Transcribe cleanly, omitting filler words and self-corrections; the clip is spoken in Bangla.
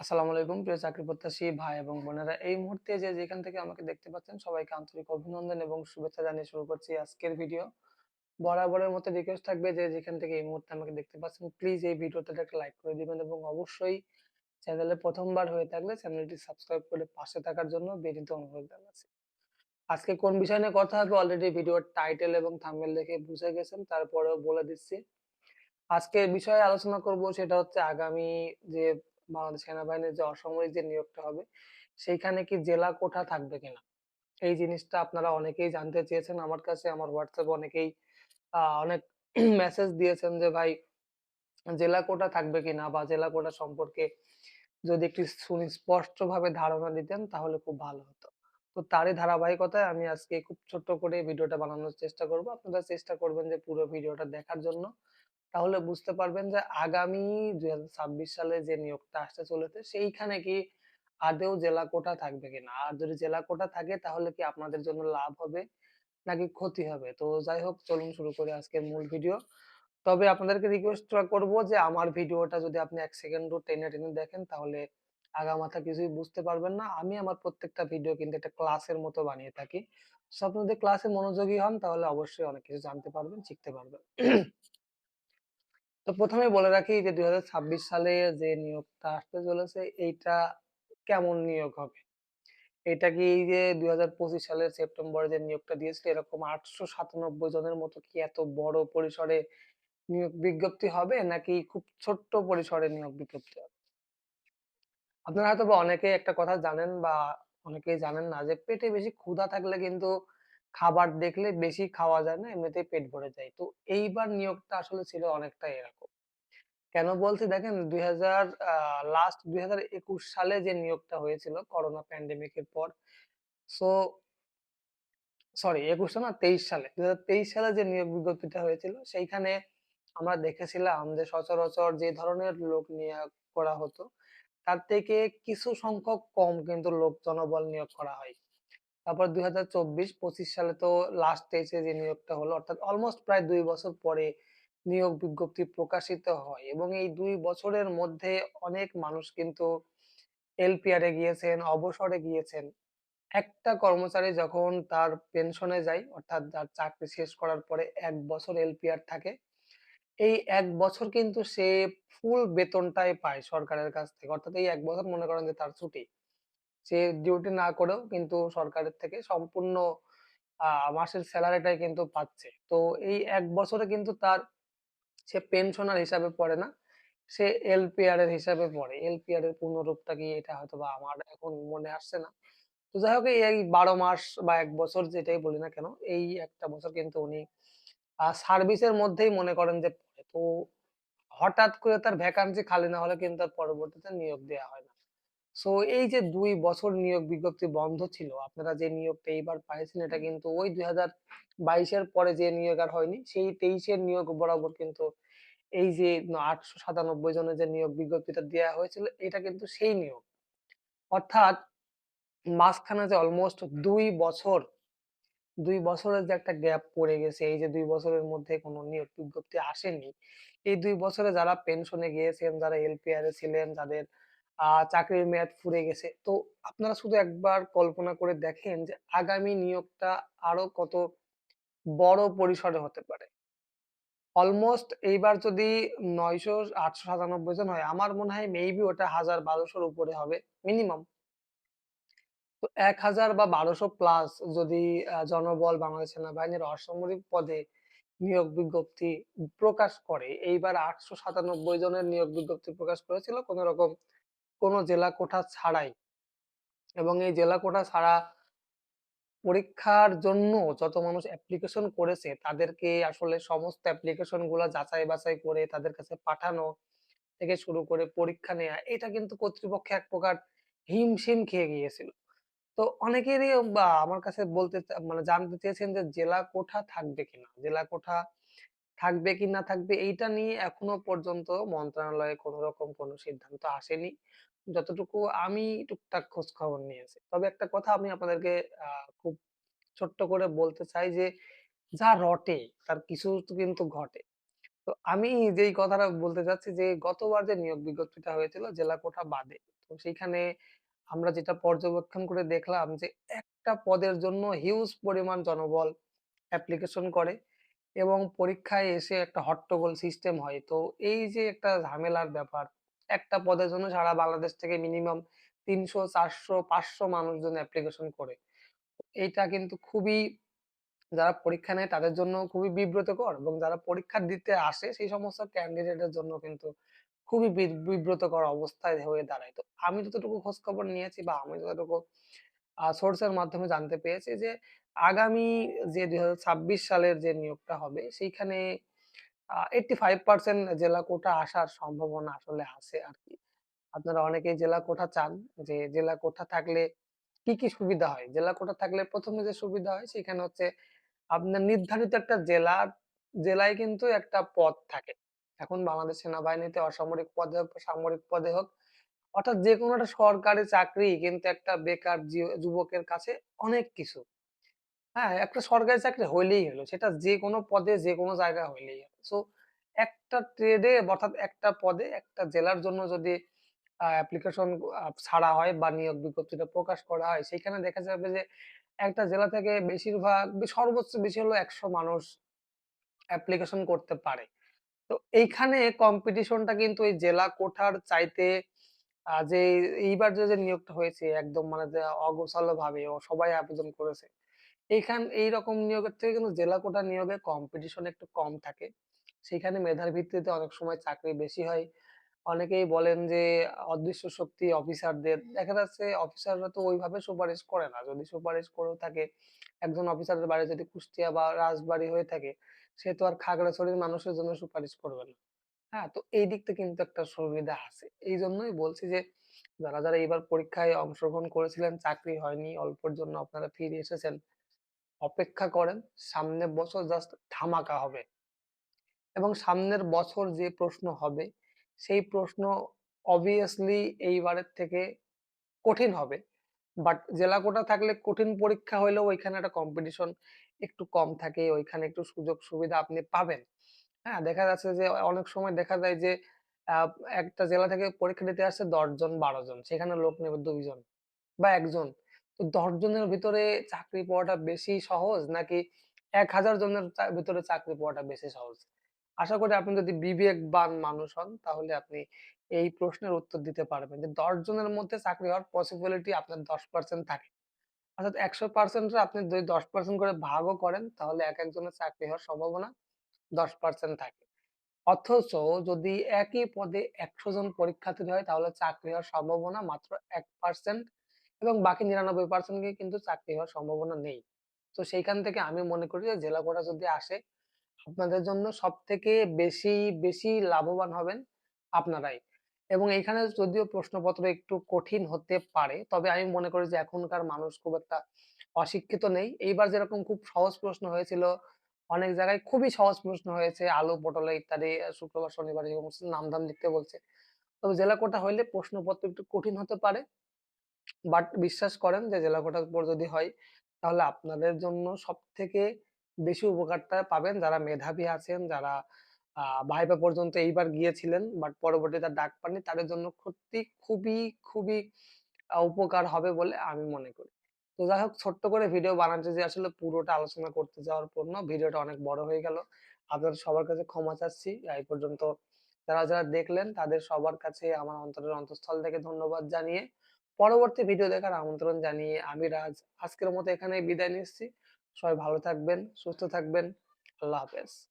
আসসালামু আলাইকুম প্রিয় চাকরি প্রত্যাশী ভাই এবং বোনেরা। এই মুহূর্তে যে যেখান থেকে আমাকে দেখতে পাচ্ছেন সবাইকে আন্তরিক অভিনন্দন এবং শুভেচ্ছা জানিয়ে শুরু করছি আজকের ভিডিও। বরাবরের মতো রিকোয়েস্ট থাকবে যে যেখান থেকে এই মুহূর্তে আমাকে দেখতে পাচ্ছেন প্লিজ এই ভিডিওটাতে একটা লাইক করে দিবেন এবং অবশ্যই চ্যানেলে প্রথমবার হয়ে থাকলে চ্যানেলটি সাবস্ক্রাইব করে পাশে থাকার জন্য বিনীত অনুরোধ জানাচ্ছি। আজকে কোন বিষয় নিয়ে কথা হবে অলরেডি ভিডিওর টাইটেল এবং থাম্বনেল দেখে বুঝে গেছেন, তারপরেও বলে দিচ্ছি। আজকে বিষয়ে আলোচনা করব সেটা হচ্ছে আগামী যে বাংলাদেশ সেনাবাহিনীর যে অসামরিক যে নিয়োগটা হবে সেইখানে কি জেলা কোঠা থাকবে কিনা? এই জিনিসটা আপনারা অনেকেই জানতে চেয়েছেন আমার কাছে। আমার হোয়াটসঅ্যাপে অনেকেই অনেক মেসেজ দিয়েছেন যে ভাই জেলা কোটা থাকবে কিনা বা জেলা কোটা সম্পর্কে যদি একটু সুস্পষ্টভাবে ধারণা দিতেন তাহলে খুব ভালো হতো। তো তারই ধারাবাহিকতায় আমি আজকে খুব ছোট্ট করে ভিডিওটা বানানোর চেষ্টা করব। আপনারা চেষ্টা করবেন যে পুরো ভিডিওটা দেখার জন্য। তাহলে বুঝতে পারবেন যে আগামী ২০২৬ সালে যে নিয়োগটা আসতে চলেছে সেইখানে কি আদৌ জেলা কোটা থাকবে কিনা? আর যদি জেলা কোটা থাকে তাহলে কি আপনাদের জন্য লাভ হবে নাকি ক্ষতি হবে? তো যাই হোক, চলুন শুরু করি আজকের মূল ভিডিও। তবে আপনাদেরকে রিকোয়েস্টটা করব যে আমার ভিডিওটা যদি আপনি ১ সেকেন্ডও টেনে দেখেন তাহলে আগামাথা কিছুই বুঝতে পারবেন না। আমি আমার প্রত্যেকটা ভিডিও কিন্তু একটা ক্লাসের মতো বানিয়ে থাকি। সো আপনি যদি ক্লাসে মনোযোগী হন তাহলে অবশ্যই অনেক কিছু জানতে পারবেন, শিখতে পারবেন। তো ১ম এই বলে রাখি যে ২০২৬ সালে যে নিয়োগটা আসতে চলেছে এইটা কেমন নিয়োগ হবে? এটা কি এই যে ২০২৫ সালের সেপ্টেম্বরে যে নিয়োগটা দিয়েছিল এরকম ৮৯৭ জনের মতো কি এত বড় পরিসরে নিয়োগ বিজ্ঞপ্তি হবে নাকি খুব ছোট্ট পরিসরে নিয়োগ বিজ্ঞপ্তি হবে? আপনারা হয়তোবা অনেকেই একটা কথা জানেন বা অনেকেই জানেন না যে পেটে বেশি ক্ষুধা থাকলে কিন্তু খাবার দেখলে বেশি খাওয়া যায় না, এমনিতেই পেট ভরে যায়। তো এইবার নিয়োগটা আসলে ছিল অনেকটা এরকম। কেন বলছি দেখেন ২০০০ লাস্ট ২০২১ সালে যে নিয়োগটা হয়েছিল করোনা প্যান্ডেমিক এর পর। সো সরি ২১ না ২৩ সালে। ২০২৩ সালে যে নিয়োগ বিজ্ঞপ্তিটা হয়েছিল সেইখানে আমরা দেখেছিলাম যে সচরাচর যে ধরনের লোক নিয়োগ করা হতো তার থেকে কিছু সংখ্যক কম কিন্তু লোক জনবল নিয়োগ করা হয়। তারপর ২০২৪-২৫ সালে তো লাস্ট স্টেজে যে নিয়োগটা হলো অর্থাৎ অলমোস্ট প্রায় ২ বছর পরে নিয়োগ বিজ্ঞপ্তি প্রকাশিত হয় এবং এই ২ বছরের মধ্যে অনেক মানুষ কিন্তু এলপিআর এ গিয়েছেন, অবসরে গিয়েছেন। একটা কর্মচারী যখন তার পেনশনে যায় অর্থাৎ তার চাকরি শেষ করার পরে ১ বছর এলপিআর থাকে। এই ১ বছর কিন্তু সে ফুল বেতনটাই পায় সরকারের কাছ থেকে। অর্থাৎ এই ১ বছর মনে করেন যে তার ছুটি। সে ডিউটি না করেও কিন্তু সরকারের থেকে সম্পূর্ণ আ মাসের সেলারিটাই কিন্তু পাচ্ছে। তো এই ১ বছরে কিন্তু তার সে পেনশনার হিসাবে পড়ে না। সে এলপিআর এর হিসাবে পড়ে। এলপিআর এর পূর্ণরূপটা কি এটা হয়তোবা আমার এখন মনে আসছে না। তো যাই হোক এই ১২ মাস বা ১ বছর যেটাই বলি না কেন, এই একটা বছর কিন্তু উনি সার্ভিসের মধ্যেই মনে করেন যে পড়ে। তো হঠাৎ করে তার ভ্যাকান্সি খালি না হলে কিন্তু তার পরবর্তীতে নিয়োগ দেয়া হয় না। সো এই যে ২ বছর নিয়োগ বিজ্ঞপ্তি বন্ধ ছিল, আপনারা যে নিয়োগটা এইবার পাইছেন এটা কিন্তু ওই ২০২২ এর পরে যে নিয়োগ আর হয়নি, সেই ২৩ এর নিয়োগ বরাবর কিন্তু এই যে ৮৯৭ জনের যে নিয়োগ বিজ্ঞপ্তিটা দেয়া হয়েছিল, এটা কিন্তু সেই নিয়োগ। অর্থাৎ মাঝখানে যে অলমোস্ট ২ বছর, ২ বছরের যে একটা গ্যাপ পড়ে গেছে, এই যে ২ বছরের মধ্যে কোন নিয়োগ বিজ্ঞপ্তি আসেনি। এই ২ বছরে যারা পেনশনে গিয়েছেন, যারা এলপিআর এ ছিলেন, যাদের চাকরির মেয়াদ ফুরিয়ে গেছে। তো আপনারা শুধু একবার কল্পনা করে দেখেন যে আগামী নিয়োগটা আরো কত বড় পরিসরে হতে পারে। অলমোস্ট এইবার যদি ৯০০-৮৯৭ জন হয়, আমার মনে হয় মেবি ওটা ১০০০-১২০০ র উপরে হবে মিনিমাম। তো ১,০০০ বা ১২০০ প্লাস যদি জনবল বাংলাদেশ সেনাবাহিনীর অসামরিক পদে নিয়োগ বিজ্ঞপ্তি প্রকাশ করে, এইবার ৮৯৭ জনের নিয়োগ বিজ্ঞপ্তি প্রকাশ করেছিল কোনরকম কোন জেলা কোঠা ছাড়াই। এবং এই জেলা কোঠা ছাড়া পরীক্ষার জন্য যত মানুষ অ্যাপ্লিকেশন করেছে তাদেরকে আসলে সমস্ত অ্যাপ্লিকেশন গুলা যাচাই বাছাই করে তাদের কাছে পাঠানো থেকে শুরু করে পরীক্ষা নেয়া, এটা কিন্তু কর্তৃপক্ষ এক প্রকার হিমশিম খেয়ে গিয়েছিল। তো অনেকেরই আমার কাছে বলতে মানে জানতে চেয়েছেন যে জেলা কোঠা থাকবে কিনা? জেলা কোঠা থাকবে কি না থাকবে এইটা নিয়ে এখনো পর্যন্ত মন্ত্রণালয়ে কোন রকম কোন সিদ্ধান্ত আসেনি। যতটুকু আমি টুকটাক খোঁজ খবর নিয়েছি। তবে একটা কথা আমি আপনাদেরকে খুব ছোট্ট করে বলতে চাই যে যা রটে তার কিছু তো কিন্তু ঘটে। তো আমি যেই কথাটা বলতে চাচ্ছি যে গতবার যে নিয়োগ বিজ্ঞপ্তিটা হয়েছিল জেলা কোটা বাদে। তো সেইখানে আমরা যেটা পর্যবেক্ষণ করে দেখলাম যে একটা পদের জন্য হিউজ পরিমাণ জনবল অ্যাপ্লিকেশন করে এবং পরীক্ষায় এসে একটা হট্টগোল সিস্টেম হয়। তো এই যে একটা ঝামেলার ব্যাপার, একটা পদের জন্য সারা বাংলাদেশ থেকে মিনিমাম ৩০০, ৪০০, ৫০০ মানুষজন অ্যাপ্লিকেশন করে। এইটা কিন্তু খুবই, যারা পরীক্ষা নেয় তাদের জন্য খুবই বিব্রতকর এবং যারা পরীক্ষা দিতে আসে সেই সমস্ত ক্যান্ডিডেটের জন্য কিন্তু খুবই বিব্রতকর অবস্থায় হয়ে দাঁড়ায়। তো আমি যতটুকু খোঁজখবর নিয়েছি বা আমি যতটুকু সোর্স এর মাধ্যমে জানতে পেরেছি যে আগামী যে ২০২৬ সালের যে নিয়োগটা হবে সেইখানে 85% জেলা কোটা আসার সম্ভাবনা আসলে আছে আরকি। আপনারা অনেকেই জেলা কোঠা চান যে জেলা কোঠা থাকলে কি সুবিধা হয়? জেলা কোঠা থাকলে ১ম এ যে সুবিধা হয় সেখানে হচ্ছে আপনার নির্ধারিত একটা জেলায় কিন্তু একটা পদ থাকে। এখন বাংলাদেশ সেনাবাহিনীতে অসামরিক পদে হোক, সামরিক পদে হোক, অর্থাৎ যেকোনো একটা সরকারি চাকরি কিন্তু একটা বেকার যুবকের কাছে অনেক কিছু। হ্যাঁ, একটা সরকারি চাকরি হইলেই হলো। সেটা যেকোনো পদে যেকোনো জায়গায় হইলেই হলো। সো একটা ট্রেডে অর্থাৎ একটা পদে একটা জেলার জন্য যদি অ্যাপ্লিকেশন ছাড়া হয় বা নিয়োগ বিজ্ঞপ্তিটা প্রকাশ করা হয়, সেখানে দেখা যাবে যে একটা জেলা থেকে বেশিরভাগ সর্বোচ্চ বেশি হলো ১০০ মানুষ অ্যাপ্লিকেশন করতে পারে। তো এইখানে কম্পিটিশনটা কিন্তু ওই জেলা কোঠার চাইতে যে এইবার যে নিয়োগটা হয়েছে একদম মানে যে অগোছালোভাবে সবাই আবেদন করেছে। এইরকম নিয়োগের থেকে কিন্তু জেলা কোটা নিয়োগে কম্পিটিশন একটু কম থাকে। সেখানে মেধার ভিত্তিতে অনেক সময় চাকরি বেশি হয়। অনেকেই বলেন যে অদৃশ্য শক্তি অফিসারদের দেখা যাচ্ছে অফিসাররা তো ওইভাবে সুপারিশ করে না। যদি সুপারিশ করেও থাকে, একজন অফিসারের বাড়ি যদি কুষ্টিয়া বা রাজবাড়ী হয়ে থাকে, সে তো আর খাগড়াছড়ির মানুষের জন্য সুপারিশ করবে না। হ্যাঁ? তো এই দিকটা কিন্তু একটা সুবিধা আছে। এইজন্যই বলছি যে যারা এবার পরীক্ষায় অংশগ্রহণ করেছিলেন, চাকরি হয়নি, অল্পের জন্য আপনারা ফিরে এসেছেন। অপেক্ষা করেন। সামনের বছর জাস্ট ধামাকা হবে। এবং সামনের বছর যে প্রশ্ন হবে, সেই প্রশ্ন obviously এইবারের থেকে কঠিন হবে। বাট জেলা কোটা থাকলে কঠিন পরীক্ষা হইলেও ওইখানে একটা কম্পিটিশন একটু কম থাকে। ওইখানে একটু সুযোগ সুবিধা আপনি পাবেন। হ্যাঁ? দেখা যাচ্ছে যে অনেক সময় দেখা যায় যে আ একটা জেলা থেকে পরীক্ষা দিতে আসছে ১০ জন ১২ জন। সেখানে লোক নেবে ২ জন বা ১ জন। তো ১০ জনের ভিতরে চাকরি পাওয়াটা বেশি সহজ নাকি ১,০০০ জনের ভিতরে চাকরি পাওয়াটা বেশি সহজ? আশা করি আপনি যদি বিবেকবান মানুষ হন তাহলে আপনি এই প্রশ্নের উত্তর দিতে পারবেন যে ১০ জনের মধ্যে চাকরি হওয়ার পসিবিলিটি আপনার ১০% থাকে। অর্থাৎ ১০০% রে আপনি যদি ১০% করে ভাগও করেন তাহলে একেকজনের চাকরি হওয়ার সম্ভাবনা ১০% থাকে। অথচ যদি একই পদে ১০০ জন পরীক্ষার্থী হয় তাহলে চাকরি হওয়ার সম্ভাবনা মাত্র ১% এবং বাকি ৯৯% কে কিন্তু চাকরি হওয়ার সম্ভাবনা নেই। তো সেইখান থেকে আমি মনে করি যে জেলা কোটা যদি আসে আপনাদের জন্য সবথেকে বেশি লাভবান হবেন আপনারাই। এবং এইখানে যদিও প্রশ্নপত্র একটু কঠিন হতে পারে, তবে আমি মনে করি যে এখনকার মানুষ খুব একটা অশিক্ষিত নেই। এইবার যেরকম খুব সহজ প্রশ্ন হয়েছিল, অনেক জায়গায় খুবই সহজ প্রশ্ন হয়েছে। আলু, পটল ইত্যাদি শুক্রবার, শনিবার এই সমস্ত নাম-ধাম লিখতে বলছে। তবে জেলা কোটা হইলে প্রশ্নপত্র একটু কঠিন হতে পারে। বাট বিশ্বাস করেন যে জেলা কোটার পর যদি হয়, তাহলে আপনাদের জন্য সবথেকে বেশি উপকারটা পাবেন যারা মেধাবী আছেন, যারা ভাইভা পর্যন্ত এইবার গিয়েছিলেন বাট পরবর্তীতে আর ডাক পাননি, তাদের জন্য সত্যি খুবই উপকার হবে বলে আমি মনে করি। তো যাই হোক ছোট্ট করে ভিডিও বানাতে যেয়ে আসলে পুরোটা আলোচনা করতে যাওয়ার পর না ভিডিওটা অনেক বড় হয়ে গেল। আপনাদের সবার কাছে ক্ষমা চাচ্ছি। এই পর্যন্ত যারা দেখলেন তাদের সবার কাছে আমার অন্তরের অন্তঃস্থল থেকে ধন্যবাদ জানিয়ে পরবর্তী ভিডিও দেখার আমন্ত্রণ জানিয়ে আমি রাজ আজকের মতো এখানেই বিদায় নিচ্ছি। সবাই ভালো থাকবেন, সুস্থ থাকবেন। আল্লাহ হাফেজ।